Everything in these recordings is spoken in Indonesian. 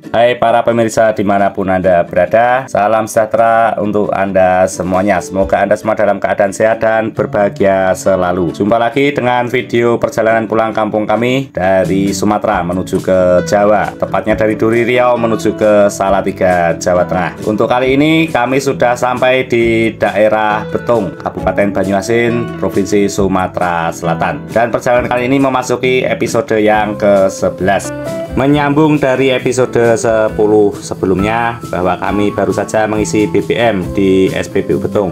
Hai para pemirsa dimanapun Anda berada, salam sejahtera untuk Anda semuanya. Semoga Anda semua dalam keadaan sehat dan berbahagia selalu. Jumpa lagi dengan video perjalanan pulang kampung kami dari Sumatera menuju ke Jawa, tepatnya dari Duri Riau menuju ke Salatiga, Jawa Tengah. Untuk kali ini kami sudah sampai di daerah Betung, Kabupaten Banyuasin, Provinsi Sumatera Selatan. Dan perjalanan kali ini memasuki episode yang ke-11. Menyambung dari episode 10 sebelumnya, bahwa kami baru saja mengisi BBM di SPBU Betung.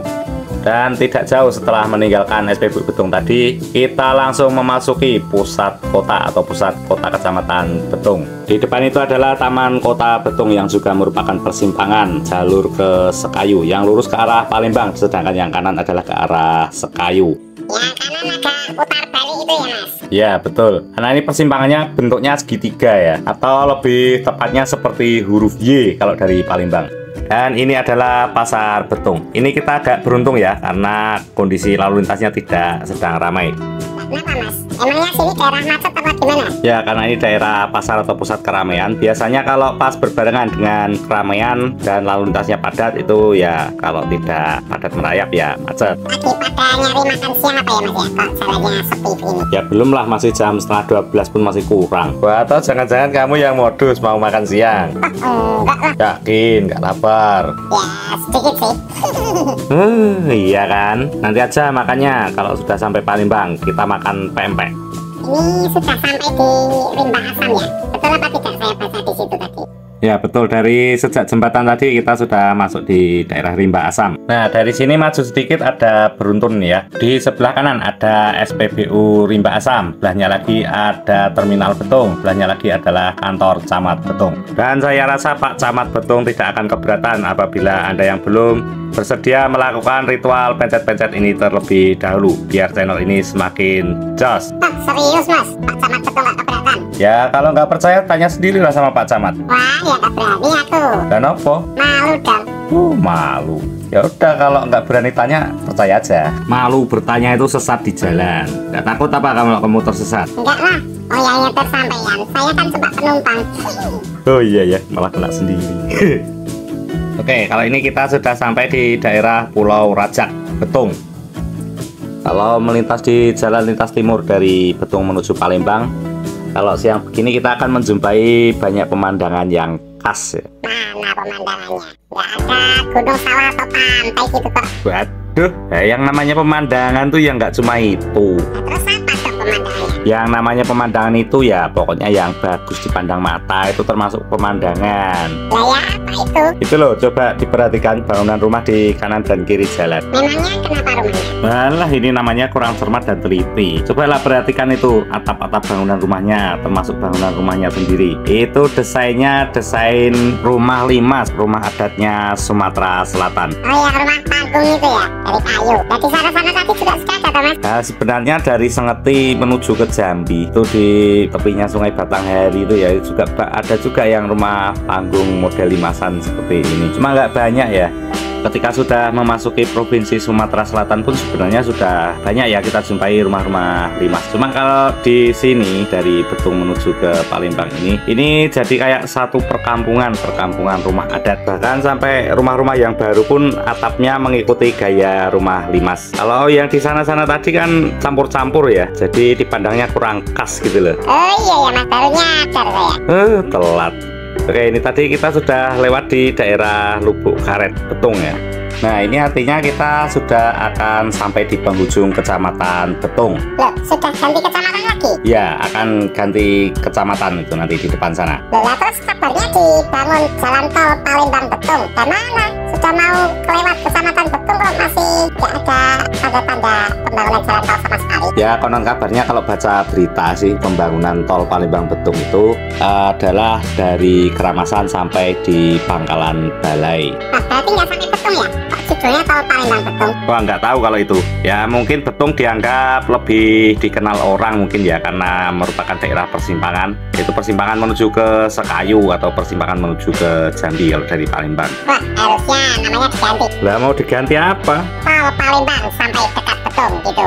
Dan tidak jauh setelah meninggalkan SPBU Betung tadi, kita langsung memasuki pusat kota atau pusat kota kecamatan Betung. Di depan itu adalah Taman Kota Betung yang juga merupakan persimpangan jalur ke Sekayu, yang lurus ke arah Palembang, sedangkan yang kanan adalah ke arah Sekayu. Yang kanan agak putar balik itu ya Mas? Ya betul, karena ini persimpangannya bentuknya segitiga ya, atau lebih tepatnya seperti huruf Y kalau dari Palembang. Dan ini adalah Pasar Betung. Ini kita agak beruntung ya, karena kondisi lalu lintasnya tidak sedang ramai. Kenapa Mas? Emangnya sini daerah macet apa gimana? Ya, karena ini daerah pasar atau pusat keramaian. Biasanya kalau pas berbarengan dengan keramaian dan lalu lintasnya padat, itu ya kalau tidak padat merayap ya macet. Lagi pada nyari makan siang apa ya Mas ya? Kok jalannya sepi begini? Ya belum lah, masih jam setengah 12 pun masih kurang. Wah, atau jangan-jangan kamu yang modus mau makan siang? Enggak lah. Yakin, nggak lapar? Ya sedikit sih. Iya kan? Nanti aja makannya kalau sudah sampai Palembang, kita makan pempek. Ini sudah sampai di Rimba Asam ya? Betul apa tidak saya baca di situ tadi? Ya betul, dari sejak jembatan tadi kita sudah masuk di daerah Rimba Asam. Nah, dari sini maju sedikit ada beruntun ya. Di sebelah kanan ada SPBU Rimba Asam, sebelahnya lagi ada Terminal Betung, sebelahnya lagi adalah kantor Camat Betung. Dan saya rasa Pak Camat Betung tidak akan keberatan apabila Anda yang belum bersedia melakukan ritual pencet-pencet ini terlebih dahulu, biar channel ini semakin jos. Serius Mas? Pak Camat Betung nggak keberatan? Ya kalau nggak percaya tanya sendirilah sama Pak Camat. Wah ya nggak berani aku. Dan apa? Malu dong. Malu. Ya udah, kalau nggak berani tanya, percaya aja. Malu bertanya itu sesat di jalan. Nggak takut apa kamu tersesat? Enggak lah. Oh ya nyetir sampean. Saya kan cuma penumpang. Oh iya ya, malah kena sendiri. Oke, kalau ini kita sudah sampai di daerah Pulau Rajak, Betung. Kalau melintas di jalan lintas timur dari Betung menuju Palembang, kalau siang begini kita akan menjumpai banyak pemandangan yang khas ya. Mana pemandangannya? Nggak ada gunung sawah atau pantai gitu kok. Waduh, ya yang namanya pemandangan tuh ya nggak cuma itu. Nah, terus apa dong pemandangannya? Yang namanya pemandangan itu ya pokoknya yang bagus dipandang mata, itu termasuk pemandangan. Lah ya apa itu? Itu loh, coba diperhatikan bangunan rumah di kanan dan kiri jalan. Memangnya kenapa rumahnya? Malah ini namanya kurang cermat dan teliti. Cobalah perhatikan itu atap-atap bangunan rumahnya, termasuk bangunan rumahnya sendiri. Itu desainnya desain rumah limas, rumah adatnya Sumatera Selatan. Oh ya, rumah panggung itu ya, dari kayu. Nah di sana-sana tadi juga sudah ada Mas? Nah, sebenarnya dari Sengeti menuju ke Jambi itu di tepinya Sungai Batanghari itu ya juga ada juga yang rumah panggung model limasan seperti ini. Cuma nggak banyak ya. Ketika sudah memasuki provinsi Sumatera Selatan pun sebenarnya sudah banyak ya kita jumpai rumah-rumah limas. Cuma kalau di sini dari Betung menuju ke Palembang ini jadi kayak satu perkampungan rumah adat. Bahkan sampai rumah-rumah yang baru pun atapnya mengikuti gaya rumah limas. Kalau yang di sana-sana tadi kan campur-campur ya, jadi dipandangnya kurang khas gitu loh. Oh iya ya Mas, baru nyadar saya. Telat. Oke, ini tadi kita sudah lewat di daerah Lubuk Karet, Betung ya. Nah, ini artinya kita sudah akan sampai di penghujung kecamatan Betung. Loh, sudah ganti kecamatan lagi? Ya, akan ganti kecamatan itu nanti di depan sana. Loh, terus kabarnya dibangun jalan tol Palembang Betung. Dan mana? Sudah mau kelewat kecamatan Betung kok masih nggak ada tanda-tanda pembangunan jalan tol sama sekali? Ya, konon kabarnya kalau baca berita sih, pembangunan tol Palembang Betung itu adalah dari Keramasan sampai di Pangkalan Balai. Nah, berarti nggak sampai Betung ya? Kok judulnya tol Palembang Betung? Wah, nggak tahu kalau itu. Ya, mungkin Betung dianggap lebih dikenal orang mungkin ya, karena merupakan daerah persimpangan. Itu persimpangan menuju ke Sekayu atau persimpangan menuju ke Jambi kalau dari Palembang. Wah, harusnya namanya diganti. Lah, mau diganti apa? Tol Palembang sampai dekat Betung. Betung gitu.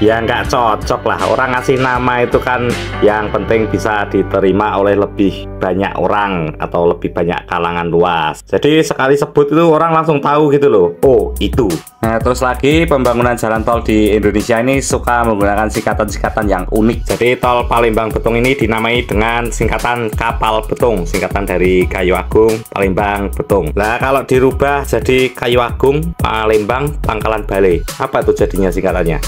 Ya nggak cocok lah, orang ngasih nama itu kan yang penting bisa diterima oleh lebih banyak orang atau lebih banyak kalangan luas. Jadi sekali sebut itu orang langsung tahu gitu loh, oh itu. Nah terus lagi pembangunan jalan tol di Indonesia ini suka menggunakan singkatan-singkatan yang unik. Jadi tol Palembang Betung ini dinamai dengan singkatan Kapal Betung, singkatan dari Kayu Agung Palembang Betung. Nah kalau dirubah jadi Kayu Agung Palembang Pangkalan Balai, apa tuh jadinya singkatannya?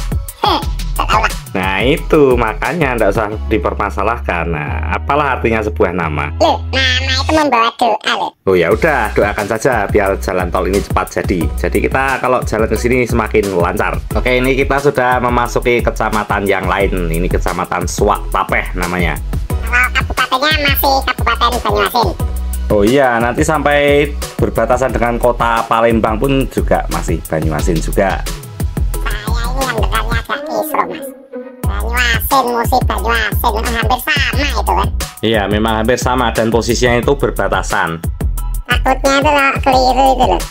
Nah itu makanya nggak usah dipermasalahkan. Nah apalah artinya sebuah nama? Loh, nama itu membawa doa loh. Oh ya udah, doakan saja biar jalan tol ini cepat jadi. Jadi kita kalau jalan ke sini semakin lancar. Oke, ini kita sudah memasuki kecamatan yang lain. Ini kecamatan Suak Tapeh namanya. Kalau kabupatennya masih Kabupaten Banyuasin. Oh iya, nanti sampai berbatasan dengan kota Palembang pun juga masih Banyuasin juga. Saya ini yang dekatnya agak Isro mas. Banyuasin, Musi Banyuasin, hampir sama itu kan. Iya, memang hampir sama dan posisinya itu berbatasan. Takutnya itu loh, keliru itu loh.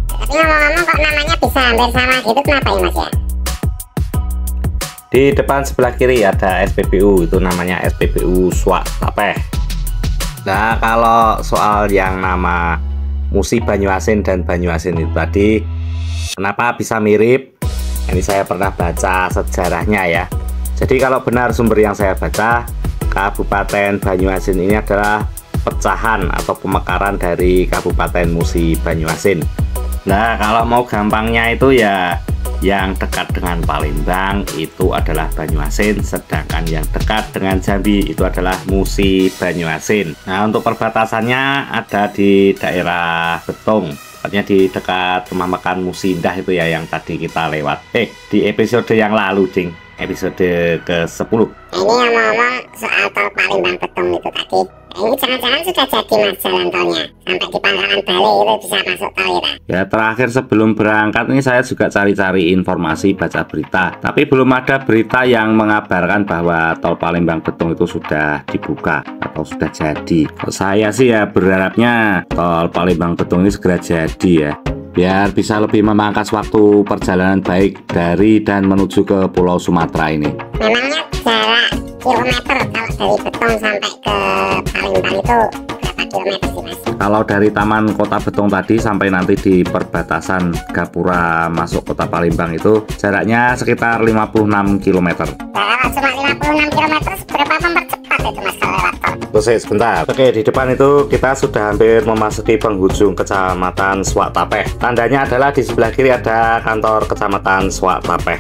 Tapi ngomong-ngomong kok namanya bisa hampir sama gitu, kenapa ya mas ya? Di depan sebelah kiri ada SPBU, itu namanya SPBU Suak Tapeh. Nah kalau soal yang nama Musi Banyuasin dan Banyuasin itu tadi, kenapa bisa mirip? Ini saya pernah baca sejarahnya ya. Jadi kalau benar sumber yang saya baca, Kabupaten Banyuasin ini adalah pecahan atau pemekaran dari Kabupaten Musi Banyuasin. Nah kalau mau gampangnya itu ya, yang dekat dengan Palembang itu adalah Banyuasin, sedangkan yang dekat dengan Jambi itu adalah Musi Banyuasin. Nah untuk perbatasannya ada di daerah Betung, tepatnya di dekat rumah makan Musindah itu ya yang tadi kita lewat. Di episode yang lalu ding, episode ke-10. Nah, ini ngomong-ngomong soal tol Palembang Betung itu tadi. Ini jangan-jangan sudah jadi mas jalan tolnya. Sampai di Pangkalan Balai itu bisa masuk tol kita. Ya terakhir sebelum berangkat ini saya juga cari-cari informasi, baca berita. Tapi belum ada berita yang mengabarkan bahwa tol Palembang Betung itu sudah dibuka atau sudah jadi. Kalau saya sih ya berharapnya tol Palembang Betung ini segera jadi ya. Biar bisa lebih memangkas waktu perjalanan baik dari dan menuju ke Pulau Sumatera ini. Memangnya jarak kilometer kalau dari Betung sampai ke Palembang itu berapa kilometer sih mas? Kalau dari Taman Kota Betung tadi sampai nanti di perbatasan Gapura masuk Kota Palembang itu jaraknya sekitar 56 km. Kalau cuma 56 km seberapa mempercepat itu mas kalau lewat tol? Terus sebentar. Oke, di depan itu kita sudah hampir memasuki penghujung kecamatan Suak Tapeh. Tandanya adalah di sebelah kiri ada kantor kecamatan Suak Tapeh.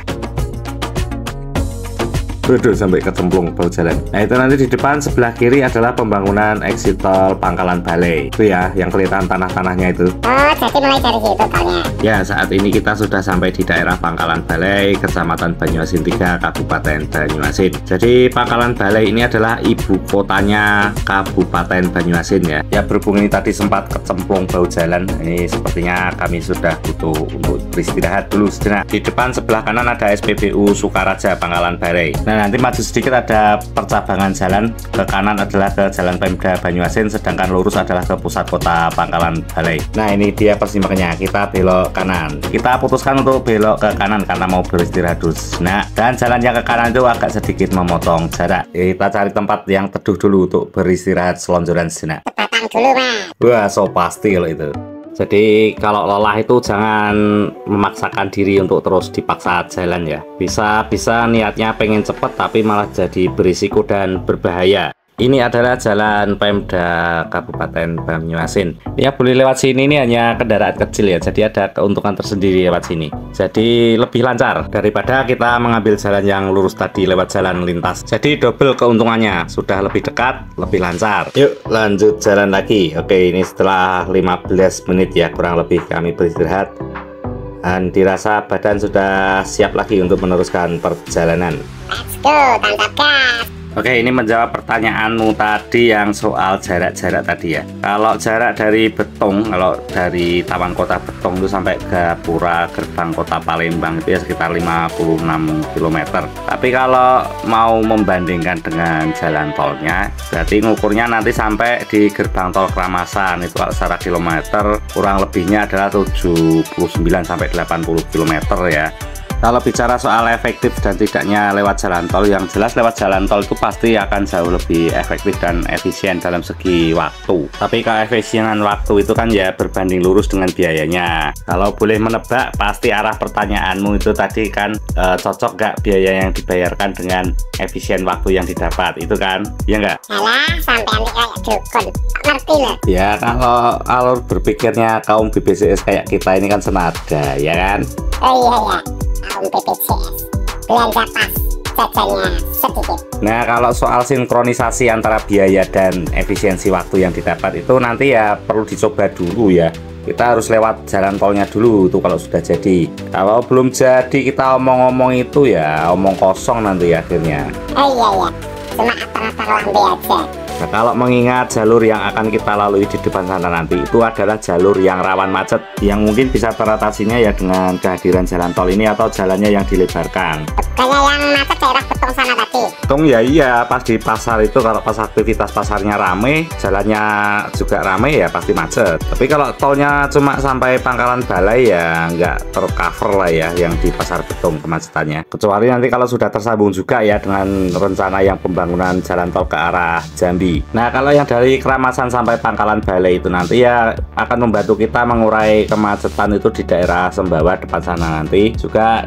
Waduh, sampai kecemplung bau jalan. Nah itu nanti di depan sebelah kiri adalah pembangunan exit tol Pangkalan Balai. Itu ya, yang kelihatan tanah-tanahnya itu. Oh, jadi mulai dari situ tolnya. Ya, saat ini kita sudah sampai di daerah Pangkalan Balai, Kecamatan Banyuasin 3, Kabupaten Banyuasin. Jadi Pangkalan Balai ini adalah ibu kotanya Kabupaten Banyuasin ya. Ya berhubung ini tadi sempat kecemplung bau jalan, ini sepertinya kami sudah butuh untuk beristirahat dulu sejenak. Di depan sebelah kanan ada SPBU Sukaraja Pangkalan Balai. Nah nanti maju sedikit ada percabangan jalan, ke kanan adalah ke Jalan Pemda Banyuasin, sedangkan lurus adalah ke pusat kota Pangkalan Balai. Nah ini dia persimpangannya, kita belok kanan. Kita putuskan untuk belok ke kanan karena mau beristirahat dulu. Nah dan jalan yang ke kanan itu agak sedikit memotong jarak. Kita cari tempat yang teduh dulu untuk beristirahat selonjoran sejenak. Batang dulu mas. Wah so pasti loh itu. Jadi kalau lelah itu jangan memaksakan diri untuk terus dipaksa jalan ya. Bisa niatnya pengen cepet tapi malah jadi berisiko dan berbahaya. Ini adalah jalan Pemda Kabupaten Banyuasin. Ya boleh lewat sini, ini hanya kendaraan kecil ya. Jadi ada keuntungan tersendiri lewat sini. Jadi lebih lancar daripada kita mengambil jalan yang lurus tadi lewat jalan lintas. Jadi double keuntungannya, sudah lebih dekat, lebih lancar. Yuk lanjut jalan lagi. Oke, ini setelah 15 menit ya kurang lebih kami beristirahat. Dan dirasa badan sudah siap lagi untuk meneruskan perjalanan. Let's go, tangkap gas. Oke, ini menjawab pertanyaanmu tadi yang soal jarak-jarak tadi ya. Kalau jarak dari Betung, kalau dari Taman Kota Betung itu sampai Gapura gerbang Kota Palembang itu ya sekitar 56 km. Tapi kalau mau membandingkan dengan jalan tolnya, berarti ngukurnya nanti sampai di gerbang tol Kramasan itu kalau secara kilometer kurang lebihnya adalah 79 sampai 80 km ya. Kalau bicara soal efektif dan tidaknya lewat jalan tol, yang jelas lewat jalan tol itu pasti akan jauh lebih efektif dan efisien dalam segi waktu. Tapi keefisienan waktu itu kan ya berbanding lurus dengan biayanya. Kalau boleh menebak, pasti arah pertanyaanmu itu tadi kan cocok nggak biaya yang dibayarkan dengan efisien waktu yang didapat, itu kan? Ya nggak? Alah, sampai nanti kayak dukun. Ngerti lah. Ya kalau alur berpikirnya kaum BPJS kayak kita ini kan senada, ya kan? Oh iya ya, kaum BPJS. Belanja pas, jajannya sedikit. Nah, kalau soal sinkronisasi antara biaya dan efisiensi waktu yang didapat itu nanti ya perlu dicoba dulu ya. Kita harus lewat jalan tolnya dulu tuh kalau sudah jadi. Kalau belum jadi kita omong-omong itu ya omong kosong nanti akhirnya. Oh iya ya, cuma atar-atar lambe aja. Nah, kalau mengingat jalur yang akan kita lalui di depan sana nanti itu adalah jalur yang rawan macet, yang mungkin bisa teratasinya ya dengan kehadiran jalan tol ini atau jalannya yang dilebarkan. Kayak yang macet daerah Betung sana tadi. Betung ya iya, pas di pasar itu kalau pas aktivitas pasarnya rame, jalannya juga rame ya pasti macet. Tapi kalau tolnya cuma sampai Pangkalan Balai ya nggak tercover lah ya yang di pasar Betung kemacetannya. Kecuali nanti kalau sudah tersambung juga ya dengan rencana yang pembangunan jalan tol ke arah Jambi. Nah, kalau yang dari Keramasan sampai Pangkalan Balai itu nanti ya akan membantu kita mengurai kemacetan itu di daerah Sembawa depan sana nanti. Juga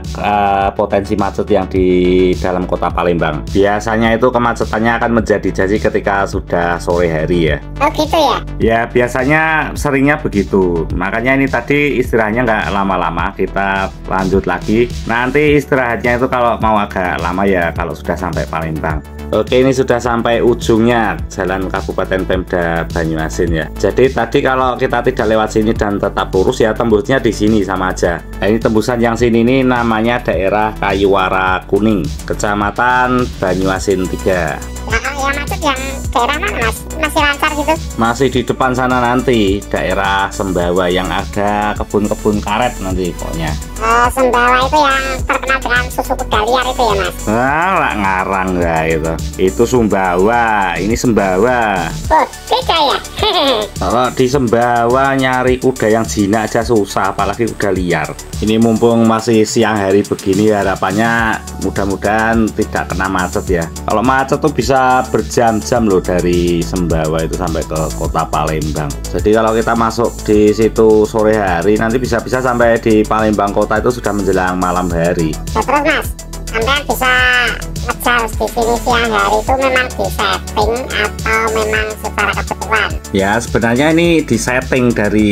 potensi macet yang di dalam kota Palembang. Biasanya itu kemacetannya akan menjadi ketika sudah sore hari ya. Oh gitu ya? Ya, biasanya seringnya begitu. Makanya ini tadi istirahatnya nggak lama-lama, kita lanjut lagi. Nanti istirahatnya itu kalau mau agak lama ya kalau sudah sampai Palembang. Oke, ini sudah sampai ujungnya Jalan Kabupaten Pemda Banyuasin ya. Jadi tadi kalau kita tidak lewat sini dan tetap lurus ya tembusnya di sini sama aja. Nah, ini tembusan yang sini ini namanya daerah Kayuwara Kuning, Kecamatan Banyuasin 3. Nah, yang macet yang daerah mana mas? Masih lancar gitu? Masih di depan sana nanti, daerah Sembawa yang ada kebun-kebun karet nanti pokoknya. Sembawa itu yang terkenal dengan susu kuda liar itu ya mas? Lah ngarang ya itu. Itu Sumbawa, ini Sembawa. Oh, beda ya? Kalau di Sembawa nyari kuda yang jinak aja susah, apalagi kuda liar. Ini mumpung masih siang hari begini, harapannya mudah-mudahan tidak kena macet ya. Kalau macet tuh bisa berjam-jam loh dari Sembawa itu sampai ke kota Palembang. Jadi kalau kita masuk di situ sore hari, nanti bisa-bisa sampai di Palembang kota itu sudah menjelang malam hari. Nah, terus mas, sampai bisa ngejar di sini siang hari itu memang di setting atau memang secara kebetulan? Ya sebenarnya ini di setting dari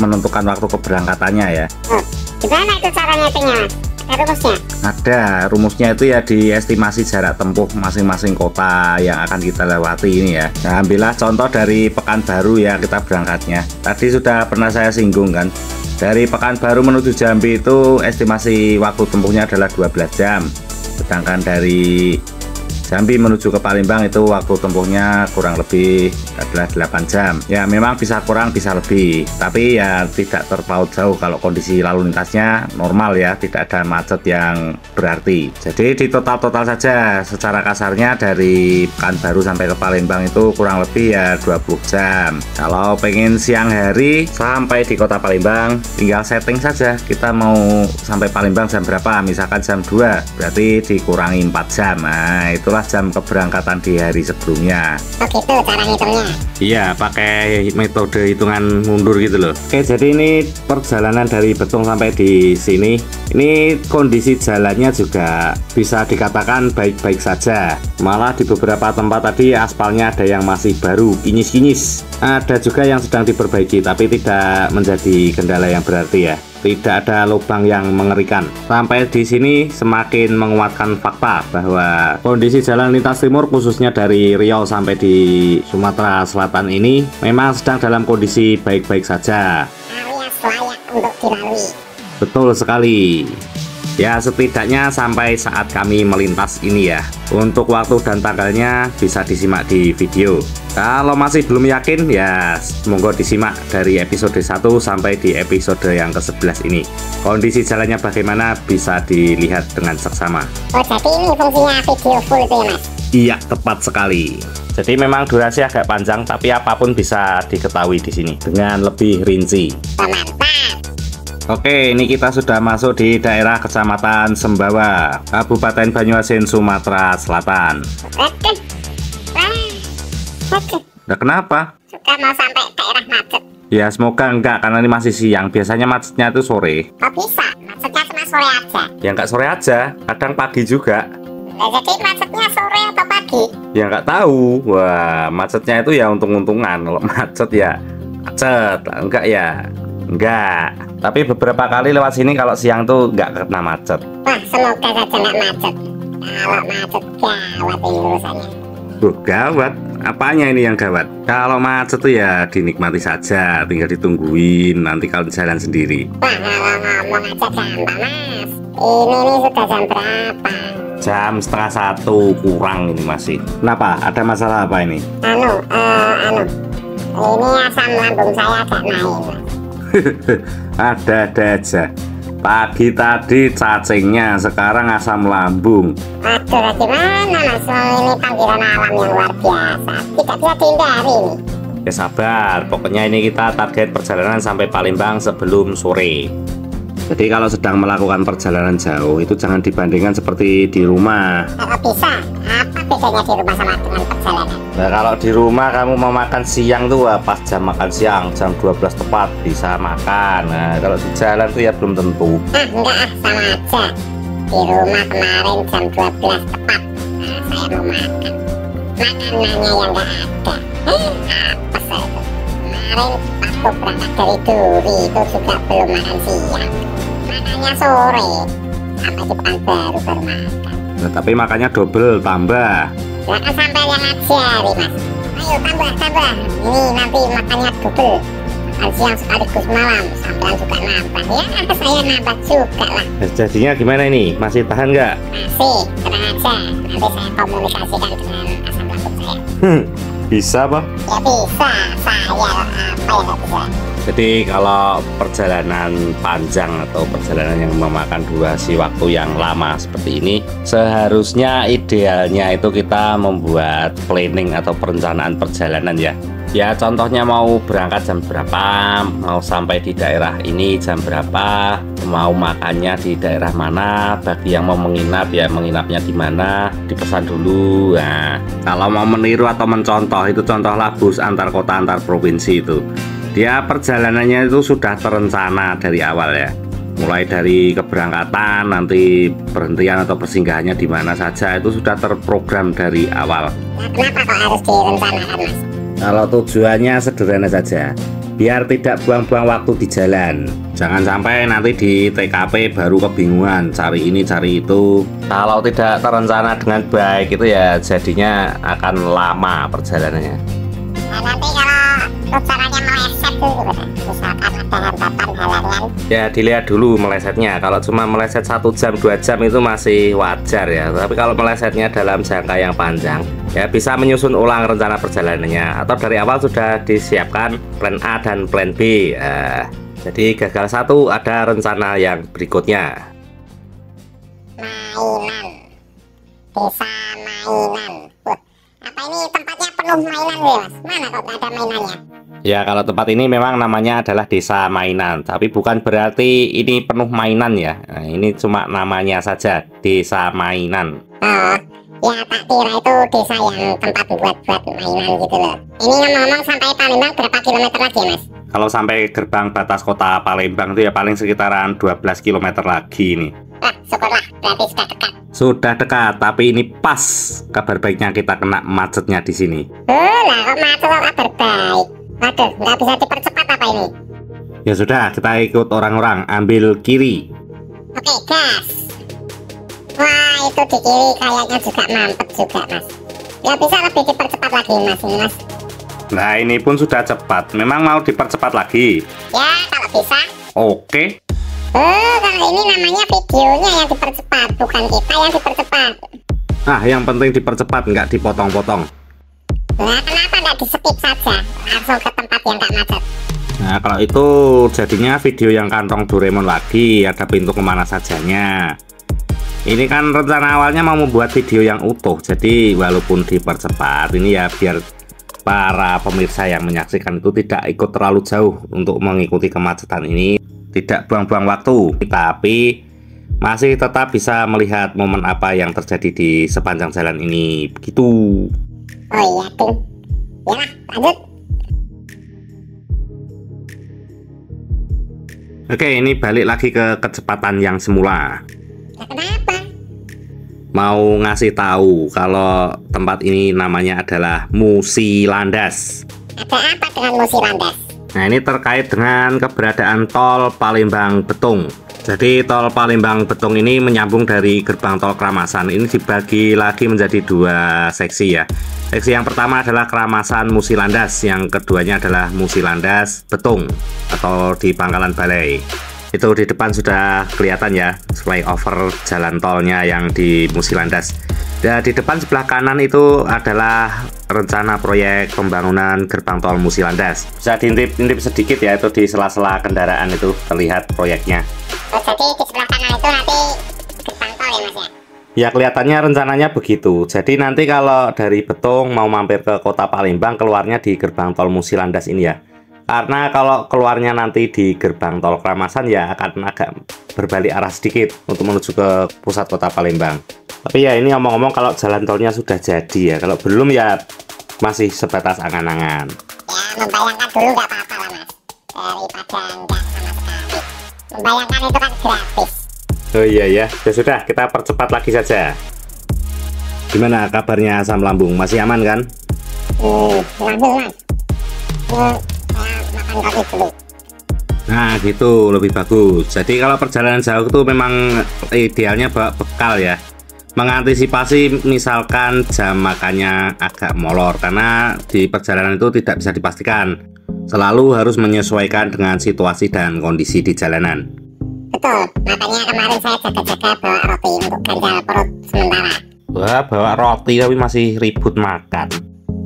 menentukan waktu keberangkatannya ya. Oh, gimana itu cara nyetingnya mas? Ada rumusnya? Ada rumusnya itu ya diestimasi jarak tempuh masing-masing kota yang akan kita lewati ini ya. Nah, ambillah contoh dari Pekanbaru ya kita berangkatnya. Tadi sudah pernah saya singgung kan. Dari Pekanbaru menuju Jambi itu estimasi waktu tempuhnya adalah 12 jam. Sedangkan dari Jambi menuju ke Palembang itu waktu tempuhnya kurang lebih adalah 8 jam. Ya memang bisa kurang bisa lebih, tapi ya tidak terpaut jauh kalau kondisi lalu lintasnya normal ya, tidak ada macet yang berarti. Jadi di total-total saja secara kasarnya dari Pekanbaru sampai ke Palembang itu kurang lebih ya 20 jam. Kalau pengen siang hari sampai di kota Palembang tinggal setting saja kita mau sampai Palembang jam berapa, misalkan jam 2 berarti dikurangi 4 jam. Nah itulah jam keberangkatan di hari sebelumnya. Oh gitu cara ngitungnya? Iya, pakai metode hitungan mundur gitu loh. Oke, jadi ini perjalanan dari Betung sampai di sini. Ini kondisi jalannya juga bisa dikatakan baik-baik saja. Malah di beberapa tempat tadi aspalnya ada yang masih baru, kinyis-kinyis. Ada juga yang sedang diperbaiki, tapi tidak menjadi kendala yang berarti ya. Tidak ada lubang yang mengerikan. Sampai di sini semakin menguatkan fakta bahwa kondisi jalan lintas timur khususnya dari Riau sampai di Sumatera Selatan ini memang sedang dalam kondisi baik-baik saja. Alias layak untuk dilalui. Betul sekali. Ya setidaknya sampai saat kami melintas ini ya. Untuk waktu dan tanggalnya bisa disimak di video. Kalau masih belum yakin ya monggo disimak dari episode 1 sampai di episode yang ke-11 ini. Kondisi jalannya bagaimana bisa dilihat dengan seksama. Oh jadi ini fungsinya video full itu ya mas? Iya tepat sekali. Jadi memang durasi agak panjang tapi apapun bisa diketahui di sini dengan lebih rinci. Mantap. Oke, ini kita sudah masuk di daerah Kecamatan Sembawa, Kabupaten Banyuasin, Sumatera Selatan. Waduh. Waduh. Nah, kenapa? Sudah mau sampai daerah macet. Ya, semoga enggak, karena ini masih siang. Biasanya macetnya itu sore. Kok bisa? Macetnya cuma sore aja. Ya, enggak sore aja, kadang pagi juga. Nah, jadi macetnya sore atau pagi? Ya, enggak tahu. Wah, macetnya itu ya untung-untungan. Kalau macet ya macet, enggak ya enggak. Tapi beberapa kali lewat sini kalau siang tuh enggak kena macet. Wah, semoga saja nggak macet. Kalau macet gawat ini urusannya. Gawat. Apanya ini yang gawat? Kalau macet tuh ya dinikmati saja, tinggal ditungguin nanti kalau jalan sendiri. Wah, kalau ngomong aja gampang, Mas. Ini sudah jam berapa? Jam 1:30 kurang ini masih. Kenapa? Ada masalah apa ini? Ini asam lambung saya agak naik, Mas. Ada aja. Pagi tadi cacingnya, sekarang asam lambung. Aduh, gimana Mas? Ini panggilan alam yang luar biasa. Tidak bisa dihindari ini. Ya sabar, pokoknya ini kita target perjalanan sampai Palembang sebelum sore. Jadi kalau sedang melakukan perjalanan jauh itu jangan dibandingkan seperti di rumah. Kalau bisa, apa bedanya di rumah sama dengan perjalanan? Nah, kalau di rumah kamu mau makan siang tuh pas jam makan siang, jam 12 tepat bisa makan. Nah, kalau di jalan tuh ya belum tentu. Enggak, sama aja. Di rumah kemarin jam 12 tepat. Nah, saya mau makan. Makanannya yang enggak ada. Apa saya itu? Kemarin waktu berangkat dari Duri itu juga belum makan siang. Makannya sore. Sampai di Pekanbaru baru makan. Nah, tapi makannya double tambah. Silahkan sampai yang ngajari, Mas. Ayo tambah. Ini nanti makannya double. Makan siang sekaligus malam. Sampean juga nambah. Ya, saya nambah juga lah. Nah, jadinya gimana ini? Masih tahan nggak? Masih, tenang aja. Nanti saya komunikasikan dengan asam lambung saya. Bisa, Pak? Ya bisa. Saya apa yang nggak bisa? Jadi kalau perjalanan panjang atau perjalanan yang memakan durasi waktu yang lama seperti ini, seharusnya idealnya itu kita membuat planning atau perencanaan perjalanan ya. Ya contohnya mau berangkat jam berapa, mau sampai di daerah ini jam berapa, mau makannya di daerah mana, bagi yang mau menginap ya menginapnya di mana, dipesan dulu. Nah, kalau mau meniru atau mencontoh itu contohlah bus antar kota antar provinsi itu. Dia perjalanannya itu sudah terencana dari awal ya. Mulai dari keberangkatan, nanti berhentian atau persinggahannya di mana saja itu sudah terprogram dari awal. Nah, kenapa kok harus direncanakan, Mas? Kalau tujuannya sederhana saja, biar tidak buang-buang waktu di jalan. Jangan sampai nanti di TKP baru kebingungan cari ini cari itu. Kalau tidak terencana dengan baik itu ya jadinya akan lama perjalanannya. Nah, nanti kalau rencananya meleset tuh gimana? Misalkan ada hambatan halangan. Ya dilihat dulu melesetnya. Kalau cuma meleset 1 jam 2 jam itu masih wajar ya. Tapi kalau melesetnya dalam jangka yang panjang, ya bisa menyusun ulang rencana perjalanannya. Atau dari awal sudah disiapkan plan A dan plan B. Jadi gagal satu ada rencana yang berikutnya. Mainan. Desa mainan. Wah, apa ini tempatnya penuh mainan ya, Mas? Mana kok nggak ada mainannya? Ya kalau tempat ini memang namanya adalah desa mainan, tapi bukan berarti ini penuh mainan ya. Nah, ini cuma namanya saja desa mainan. Oh, ya tak kira itu desa yang tempat buat mainan gitu loh. Ini ngomong-ngomong sampai Palembang berapa kilometer lagi, Mas? Kalau sampai gerbang batas kota Palembang itu ya paling sekitaran 12 km lagi nih. Wah, syukurlah, berarti sudah dekat. Sudah dekat, tapi ini pas kabar baiknya kita kena macetnya di sini. Lah kok macet kok kabar baik? Waduh, nggak bisa dipercepat apa ini? Ya sudah, kita ikut orang-orang, ambil kiri. Oke, gas. Wah, itu di kiri kayaknya juga mampet juga, Mas. Nggak bisa lebih dipercepat lagi, Mas, ini, Mas. Nah, ini pun sudah cepat. Memang mau dipercepat lagi? Ya, kalau bisa. Oke. Kalau ini namanya videonya yang dipercepat, bukan kita yang dipercepat. Nah, yang penting dipercepat, nggak dipotong-potong. Nah, kenapa nggak di-skip saja? Langsung ke tempat yang nggak macet. Nah, kalau itu jadinya video yang kantong Doraemon lagi, ada pintu kemana sajanya. Ini kan rencana awalnya mau membuat video yang utuh, jadi walaupun dipercepat, ini ya biar para pemirsa yang menyaksikan itu tidak ikut terlalu jauh untuk mengikuti kemacetan ini. tidak buang-buang waktu, tapi masih tetap bisa melihat momen apa yang terjadi di sepanjang jalan ini. Begitu. Oh iya, Ting. Yalah, lanjut. Oke, ini balik lagi ke kecepatan yang semula. Nah, kenapa? Mau ngasih tahu kalau tempat ini namanya adalah Musi Landas. Ada apa dengan Musi Landas? Nah, ini terkait dengan keberadaan tol Palembang Betung. Jadi tol Palembang Betung ini menyambung dari gerbang tol Kramasan. Ini dibagi lagi menjadi 2 seksi ya. Seksi yang pertama adalah Kramasan Musi Landas, yang keduanya adalah Musi Landas Betung atau di Pangkalan Balai. Itu di depan sudah kelihatan ya flyover jalan tolnya yang di Musi Landas. Dan di depan sebelah kanan itu adalah rencana proyek pembangunan gerbang tol Musi Landas. Bisa diintip-intip sedikit ya, itu di sela-sela kendaraan itu terlihat proyeknya. Oh, jadi di sebelah kanan itu nanti gerbang tol ya, Mas ya? Ya, kelihatannya rencananya begitu. Jadi nanti kalau dari Betung mau mampir ke kota Palembang, keluarnya di gerbang tol Musi Landas ini ya. Karena kalau keluarnya nanti di gerbang tol Kramasan ya akan agak berbalik arah sedikit untuk menuju ke pusat kota Palembang. Tapi ya ini ngomong-ngomong kalau jalan tolnya sudah jadi ya. Kalau belum ya masih sebatas angan-angan. Ya, membayangkan dulu nggak apa-apa lah, Mas. Daripada enggak sama sekali. Membayangkan itu kan gratis. Oh iya ya, ya sudah, kita percepat lagi saja. Gimana kabarnya asam lambung? Masih aman kan? Lanjut, Mas. Saya makan kopi dulu. Nah gitu, lebih bagus. Jadi kalau perjalanan jauh itu memang idealnya bawa bekal ya. Mengantisipasi misalkan jam makannya agak molor, karena di perjalanan itu tidak bisa dipastikan. Selalu harus menyesuaikan dengan situasi dan kondisi di jalanan. Betul, makanya kemarin saya jaga-jaga bawa roti untuk ganjal perut sementara. Wah, bawa roti tapi masih ribut makan.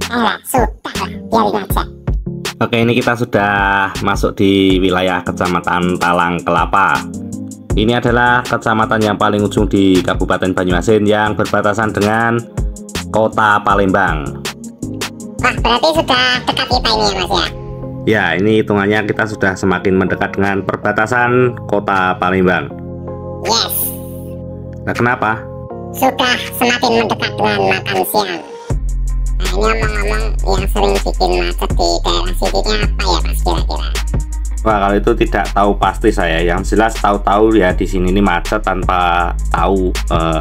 Lah, sudah lah, biarin aja. Oke, ini kita sudah masuk di wilayah Kecamatan Talang Kelapa. Ini adalah kecamatan yang paling ujung di Kabupaten Banyuasin yang berbatasan dengan kota Palembang. Wah, berarti sudah dekat kita ini ya, Mas ya? Ya, ini hitungannya kita sudah semakin mendekat dengan perbatasan kota Palembang. Yes. Nah, kenapa? Sudah semakin mendekat dengan makan siang. Nah, ini ngomong-ngomong yang sering bikin macet di daerah sininya apa ya, Mas, kira-kira? Wah, kalau itu tidak tahu pasti saya. Yang jelas tahu-tahu ya di sini ini macet tanpa tahu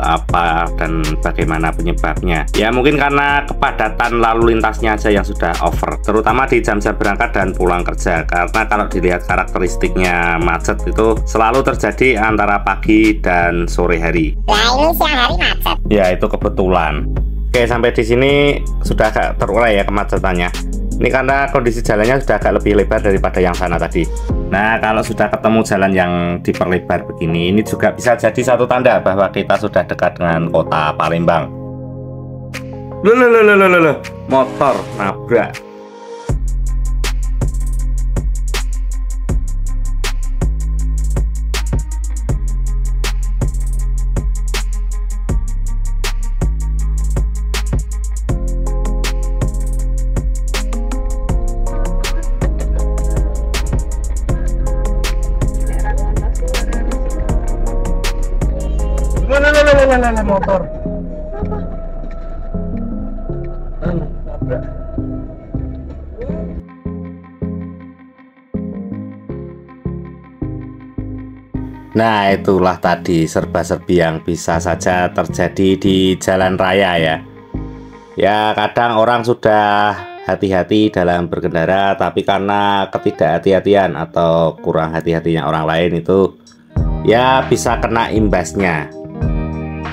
apa dan bagaimana penyebabnya. Ya mungkin karena kepadatan lalu lintasnya aja yang sudah over, terutama di jam-jam berangkat dan pulang kerja. Karena kalau dilihat karakteristiknya macet itu selalu terjadi antara pagi dan sore hari. Nah, ini siang hari macet. Ya itu kebetulan. Oke, sampai di sini sudah agak terurai ya kemacetannya. Ini karena kondisi jalannya sudah agak lebih lebar daripada yang sana tadi. Nah, kalau sudah ketemu jalan yang diperlebar begini, ini juga bisa jadi satu tanda bahwa kita sudah dekat dengan kota Palembang. Loh, motor nabrak. Motor. Nah, itulah tadi serba-serbi yang bisa saja terjadi di jalan raya ya. Ya, kadang orang sudah hati-hati dalam berkendara, tapi karena ketidakhati-hatian atau kurang hati-hatinya orang lain itu ya bisa kena imbasnya.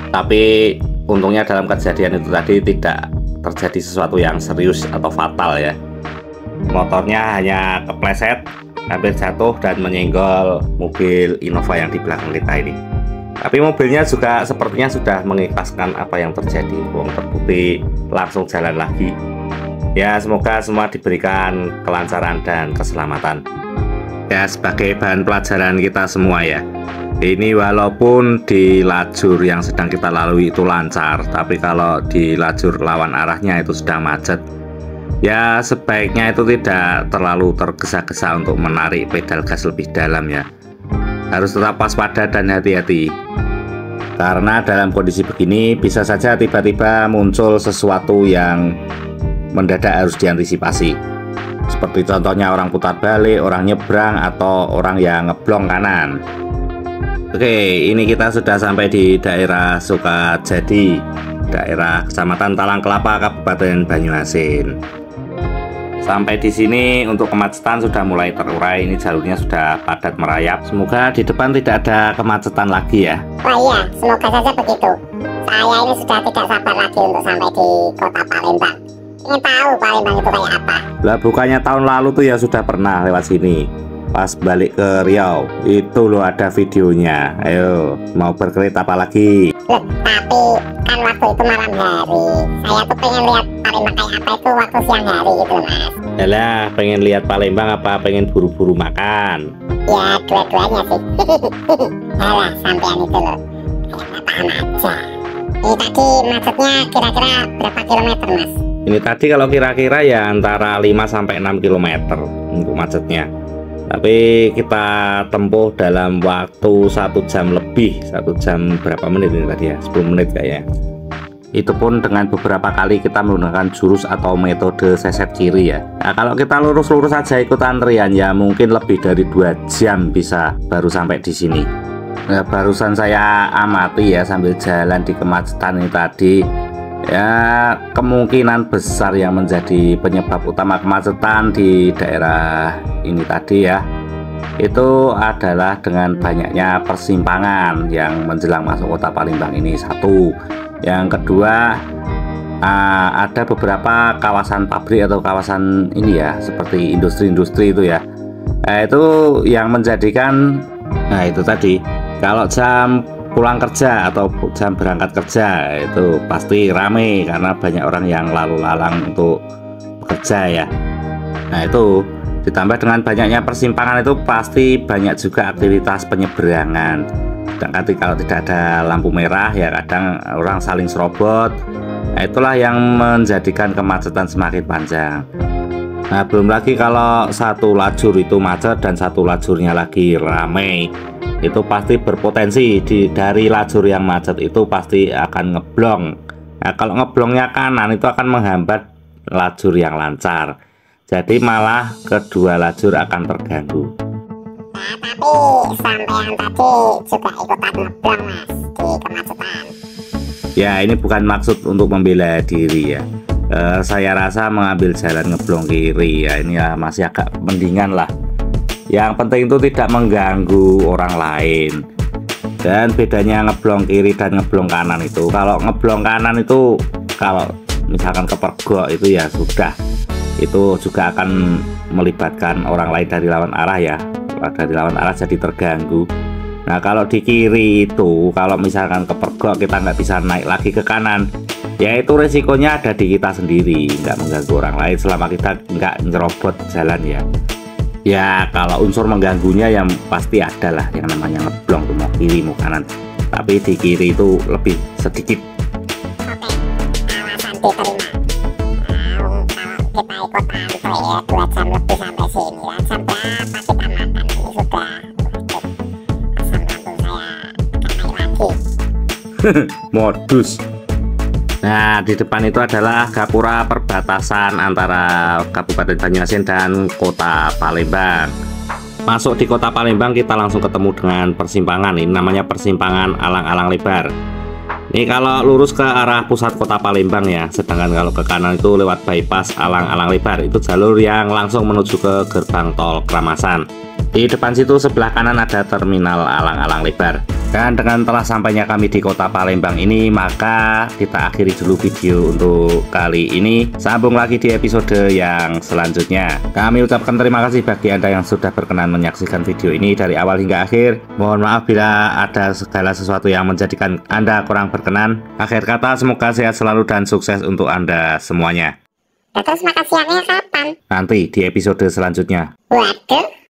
Tapi untungnya dalam kejadian itu tadi tidak terjadi sesuatu yang serius atau fatal ya. Motornya hanya kepleset, hampir jatuh dan menyenggol mobil Innova yang di belakang kita ini. Tapi mobilnya juga sepertinya sudah mengikhlaskan apa yang terjadi. Wong terbukti langsung jalan lagi. Ya, semoga semua diberikan kelancaran dan keselamatan. Ya, sebagai bahan pelajaran kita semua ya. Ini walaupun di lajur yang sedang kita lalui itu lancar, tapi kalau di lajur lawan arahnya itu sudah macet, ya sebaiknya itu tidak terlalu tergesa-gesa untuk menarik pedal gas lebih dalam ya. harus tetap waspada dan hati-hati. Karena dalam kondisi begini bisa saja tiba-tiba muncul sesuatu yang mendadak harus diantisipasi. Seperti contohnya orang putar balik, orang nyebrang, atau orang yang ngeblong kanan. Oke, ini kita sudah sampai di daerah Sukajadi, daerah Kecamatan Talang Kelapa, Kabupaten Banyuasin. Sampai di sini untuk kemacetan sudah mulai terurai. Ini jalurnya sudah padat merayap. Semoga di depan tidak ada kemacetan lagi ya. Oh iya, semoga saja begitu. Saya ini sudah tidak sabar lagi untuk sampai di kota Palembang. Ingin tahu Palembang itu kayak apa? Lah bukannya tahun lalu tuh ya sudah pernah lewat sini. Pas balik ke Riau, itu loh ada videonya. Ayo, mau berkereta apa lagi? Loh, tapi kan waktu itu malam hari. Saya tuh pengen lihat Palembang kayak apa itu waktu siang hari gitu Mas. Yalah, pengen lihat Palembang apa pengen buru-buru makan? Ya, dua-duanya sih. Alah, sampean itu loh. Kayak apaan aja. Ini tadi macetnya kira-kira berapa kilometer Mas? Ini tadi kalau kira-kira ya antara 5-6 km untuk macetnya. Tapi kita tempuh dalam waktu 1 jam lebih. 1 jam berapa menit ini tadi ya? 10 menit kayaknya. Itu pun dengan beberapa kali kita menggunakan jurus atau metode seset kiri ya. Nah, kalau kita lurus-lurus saja ikut antrian ya mungkin lebih dari 2 jam bisa baru sampai di sini. Nah, barusan saya amati ya sambil jalan di kemacetan ini tadi. Ya, kemungkinan besar yang menjadi penyebab utama kemacetan di daerah ini tadi ya, itu adalah dengan banyaknya persimpangan yang menjelang masuk kota Palembang ini. Satu, yang kedua ada beberapa kawasan pabrik atau kawasan ini ya, seperti industri-industri itu ya. Itu yang menjadikan, nah itu tadi, kalau jam pulang kerja atau jam berangkat kerja itu pasti rame karena banyak orang yang lalu lalang untuk bekerja ya. Nah itu ditambah dengan banyaknya persimpangan itu pasti banyak juga aktivitas penyeberangan. Sedangkan kalau tidak ada lampu merah ya kadang orang saling serobot. Nah itulah yang menjadikan kemacetan semakin panjang. Nah belum lagi kalau satu lajur itu macet dan satu lajurnya lagi ramai, itu pasti berpotensi dari lajur yang macet itu pasti akan ngeblong. Nah kalau ngeblongnya kanan itu akan menghambat lajur yang lancar, jadi malah kedua lajur akan terganggu. Nah tapi sampean tadi juga ikutan ngeblong Mas di kemacetan. Ya ini bukan maksud untuk membela diri ya. Saya rasa mengambil jalan ngeblong kiri ya ini ya masih agak mendingan lah. Yang penting itu tidak mengganggu orang lain. Dan bedanya ngeblong kiri dan ngeblong kanan itu, kalau ngeblong kanan itu kalau misalkan kepergok itu ya sudah, itu juga akan melibatkan orang lain dari lawan arah ya, dari lawan arah jadi terganggu. Nah kalau di kiri itu kalau misalkan kepergok kita nggak bisa naik lagi ke kanan, ya itu resikonya ada di kita sendiri, nggak mengganggu orang lain selama kita nggak nyerobot jalan ya. Ya kalau unsur mengganggunya yang pasti ada lah yang namanya ngeblong tuh mau kiri mau kanan, tapi di kiri itu lebih sedikit. Oke, alasan diterima. Nah, kalau kita ikut antri ya 2 jam lebih sampai sini kan jam berapa kita makan ini sudah asam lambung saya gak naik lagi. Modus. Nah di depan itu adalah gapura perbatasan antara Kabupaten Banyuasin dan Kota Palembang. Masuk di Kota Palembang kita langsung ketemu dengan persimpangan. Ini namanya persimpangan Alang-Alang Lebar. Ini kalau lurus ke arah pusat Kota Palembang ya. Sedangkan kalau ke kanan itu lewat bypass Alang-Alang Lebar. Itu jalur yang langsung menuju ke gerbang tol Kramasan. Di depan situ sebelah kanan ada terminal Alang-Alang Lebar. Dan dengan telah sampainya kami di Kota Palembang ini, maka kita akhiri dulu video untuk kali ini. Sambung lagi di episode yang selanjutnya. Kami ucapkan terima kasih bagi Anda yang sudah berkenan menyaksikan video ini dari awal hingga akhir. Mohon maaf bila ada segala sesuatu yang menjadikan Anda kurang berkenan. Akhir kata, semoga sehat selalu dan sukses untuk Anda semuanya. Terus makan siangnya kapan? Nanti di episode selanjutnya. Waduh.